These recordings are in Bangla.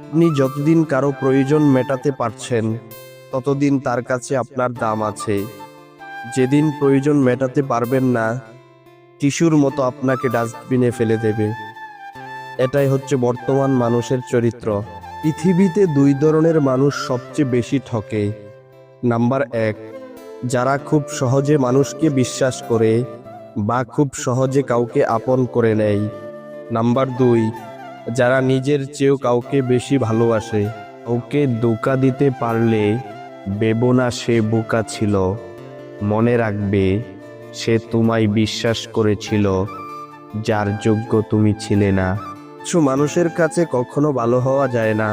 আপনি যতদিন কারো প্রয়োজন মেটাতে পারছেন ততদিন তার কাছে আপনার দাম আছে। যেদিন প্রয়োজন মেটাতে পারবেন না, টিস্যুর মতো আপনাকে ডাস্টবিনে ফেলে দেবে। এটাই হচ্ছে বর্তমান মানুষের চরিত্র। পৃথিবীতে দুই ধরনের মানুষ সবচেয়ে বেশি ঠকে। নাম্বার 1, যারা খুব সহজে মানুষকে বিশ্বাস করে বা খুব সহজে কাউকে আপন করে নেয়। নাম্বার 2, যারা নিজের চেয়েও কাউকে বেশি ভালোবাসে। ওকে ধোঁকা দিতে পারলে ভেবো না সে বোকা ছিল, মনে রাখবে সে তোমায় বিশ্বাস করেছিল যার যোগ্য তুমি ছিলে না। কিছু মানুষের কাছে কখনো ভালো হওয়া যায় না,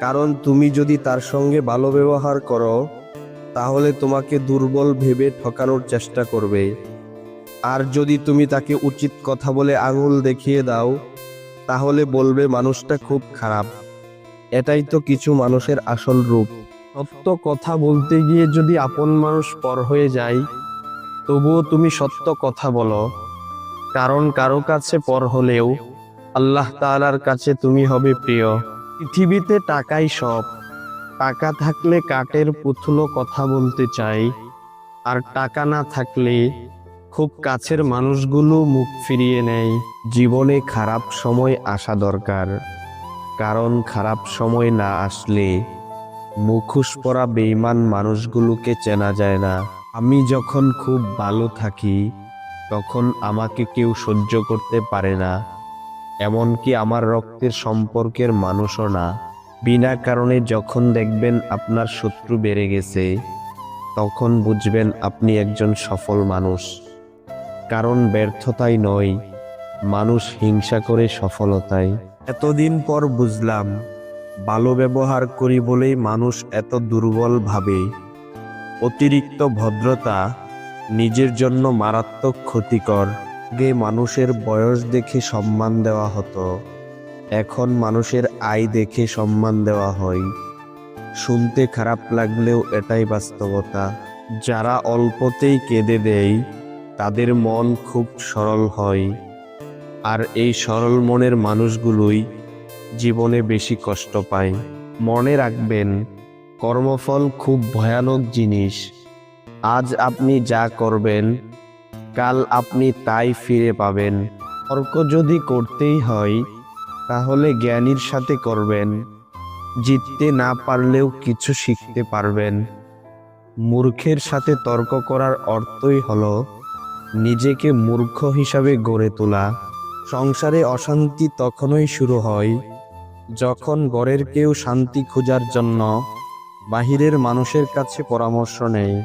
কারণ তুমি যদি তার সঙ্গে ভালো ব্যবহার করো তাহলে তোমাকে দুর্বল ভেবে ঠকানোর চেষ্টা করবে। আর যদি তুমি তাকে উচিত কথা বলে আঙুল দেখিয়ে দাও তাহলে বলবে মানুষটা খুব খারাপ। এটাই তো কিছু মানুষের আসল রূপ। সত্য কথা বলতে গিয়ে যদি আপন মানুষ পর হয়ে যায়, তবুও তুমি সত্য কথা বলো, কারণ কারো কাছে পর হলেও আল্লাহ তাআলার কাছে তুমি হবে প্রিয়। পৃথিবীতে টাকাই সব। টাকা থাকলে কাঠের পুতুলও কথা বলতে চাই, আর টাকা না থাকলে খুব কাছের মানুষগুলো মুখ ফিরিয়ে নেয়। জীবনে খারাপ সময় আসা দরকার, কারণ খারাপ সময় না আসলে মুখোশ পরা বেঈমান মানুষগুলোকে চেনা যায় না। আমি যখন খুব ভালো থাকি তখন আমাকে কেউ সহ্য করতে পারে না, এমনকি আমার রক্তের সম্পর্কের মানুষও না। বিনা কারণে যখন দেখবেন আপনার শত্রু বেড়ে গেছে, তখন বুঝবেন আপনি একজন সফল মানুষ। কারণ ব্যর্থতাই নয়, মানুষ হিংসা করে সফলতায়। এতদিন পর বুঝলাম ভালো ব্যবহার করি বলেই মানুষ এত দুর্বল ভাবে। অতিরিক্ত ভদ্রতা নিজের জন্য মারাত্মক ক্ষতিকর। আগে মানুষের বয়স দেখে সম্মান দেওয়া হতো, এখন মানুষের আয় দেখে সম্মান দেওয়া হয়। শুনতে খারাপ লাগলেও এটাই বাস্তবতা। যারা অল্পতেই কেঁদে দেয় তাদের মন খুব সরল হয়, আর এই সরল মনের মানুষগুলোই জীবনে বেশি কষ্ট পায়। মনে রাখবেন, কর্মফল খুব ভয়ানক জিনিস। আজ আপনি যা করবেন কাল আপনি তাই ফিরে পাবেন। তর্ক যদি করতেই হয় তাহলে জ্ঞানীর সাথে করবেন, জিততে না পারলেও কিছু শিখতে পারবেন। মূর্খের সাথে তর্ক করার অর্থই হলো নিজেকে মূর্খ হিসাবে গড়ে তোলা। সংসারে অশান্তি তখনই শুরু হয় যখন ঘরের কেউ শান্তি খোঁজার জন্য বাহিরের মানুষের কাছে পরামর্শ নেয়।